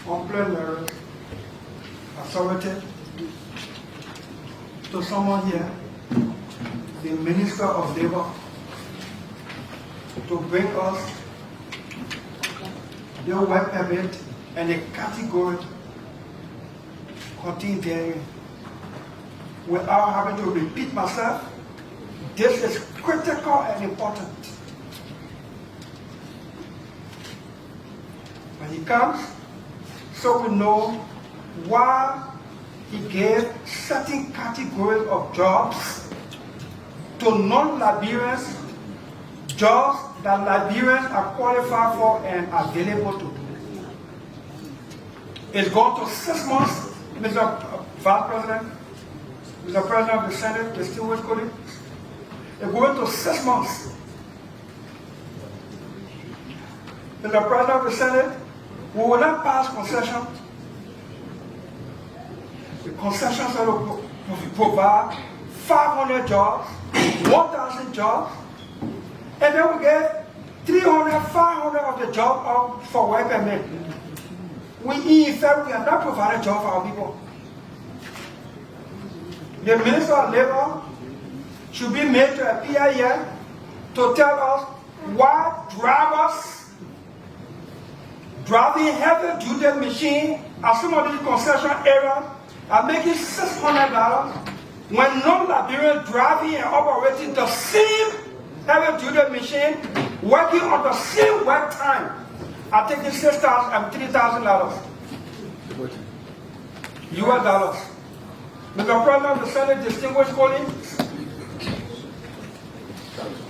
complainer authority to someone here, the Minister of Labor, to bring us the work permit and the category contained therein. Without having to repeat myself, this is critical and important. When he comes, so we know why he gave certain categories of jobs to non-Liberians, jobs that Liberians are qualified for and available to do. It's gone to 6 months, Mr. Vice President, Mr. President of the Senate, distinguished colleagues. It's going to 6 months. Mr. President of the Senate, we will not pass concessions. The concessions will provide 500 jobs, 1,000 jobs, and then we get 300, 500 of the jobs for work permit. In fact, we are not providing jobs for our people. The Minister of Labor should be made to appear here to tell us why drivers driving heavy-duty machine at some of these concession areas are making $600 when non-Liberians driving and operating the same heavy-duty machine, working on the same work time, are taking $6,000 and $3,000 US dollars. Mr. President of the Senate, distinguished colleagues,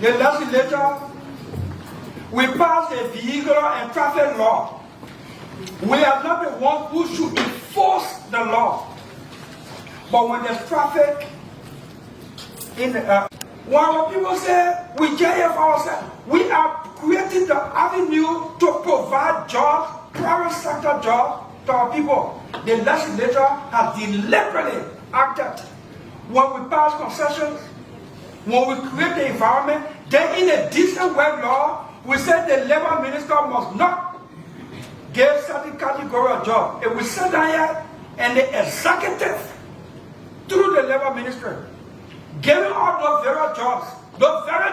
the legislature, we passed a vehicular and traffic law. We are not the ones who should enforce the law. But when there's traffic in the when our people say we care for ourselves, we are creating the avenue to provide jobs, private sector jobs to our people. The legislature has deliberately acted. When we pass concessions, when we create the environment, then in a decent work law, we said the labor minister must not give certain category of job. If we sit down here and the executive, through the labor ministry, giving out those very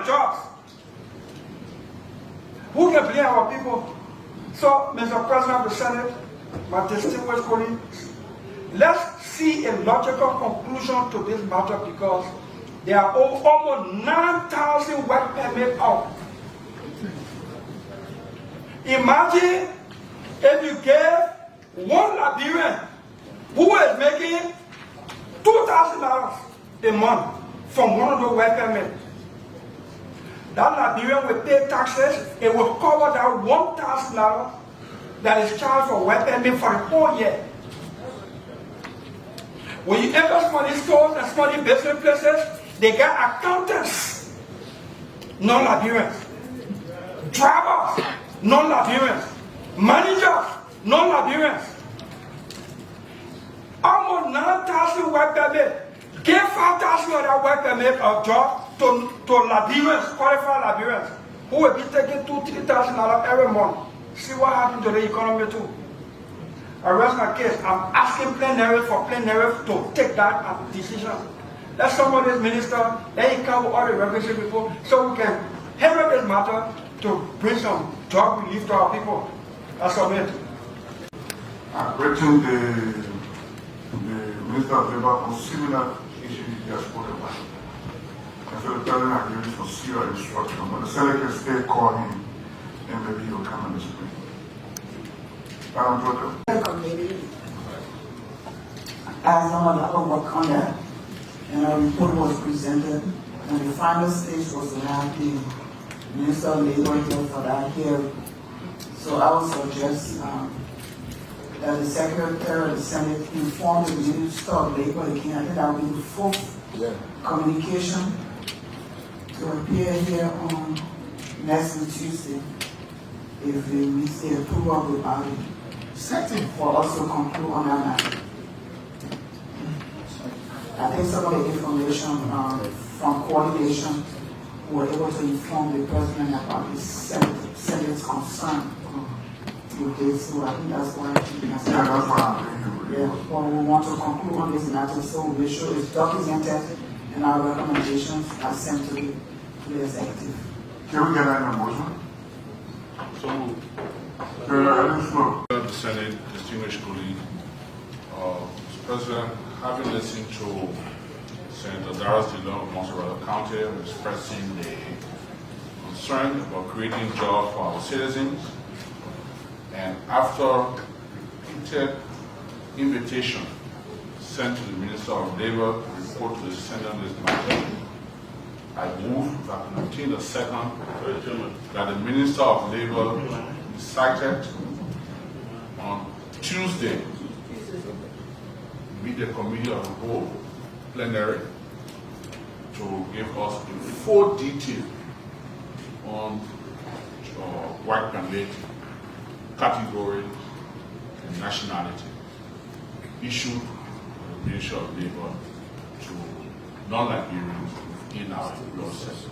jobs, who can blame our people? So, Mr. President of the Senate, my distinguished colleagues, let's see a logical conclusion to this matter because there are almost 9,000 work permits out. Imagine if you gave one Liberian who is making $2,000 a month from one of the work permits. That Liberian will pay taxes, it will cover that $1,000 that is charged for work permit for the whole year. When you enter some of these stores and some of these business places, they got accountants, non-Liberians, drivers, non-Liberians, managers, non-Liberians. Almost 9,000 work permit. Give 5,000 of that work permit of job to Liberians, qualified Liberians, who will be taking $2,000 to $3,000 every month. See what happened to the economy too. I rest my case. I'm asking plenary to take that decision. Let somebody's minister, let him come with all the requisite people so we can handle this matter to bring some job relief to our people. I submit. Question the Minister of Labor on similar issues he has spoken about. And so the President has given some serious instruction, but the Senate can still call him and maybe he will come and explain. Madam President. As some of the other work on that, and a report was presented, and the final stage was to have the Minister of Labor here for that hearing. So I would suggest that the Secretary of the Senate inform the Minister of Labor again. I think that will be the fourth communication to appear here on next week Tuesday if they meet the approval of the body. Second, for us to conclude on that matter. I think some of the information from coordination were able to inform the President about the Senate's concern with this, so I think that's why. Yeah, that's why I'm thinking. Yeah, well, we want to conclude on this matter, so we make sure it's documented and our recommendations are sent to the executive. Can we get that in a motion? So, The Senate, distinguished colleague, Mr. President, having listened to Senator Darius Dillon of Montserrado County expressing the concern about creating jobs for our citizens, and after repeated invitation sent to the Minister of Labor to report to the Senate on this matter, I move that on obtain the second that the Minister of Labor be cited on Tuesday, meet the Committee of the Whole plenary to give us a full detail on white candidate category and nationality issued by the Ministry of Labor to non-Liberians in our process.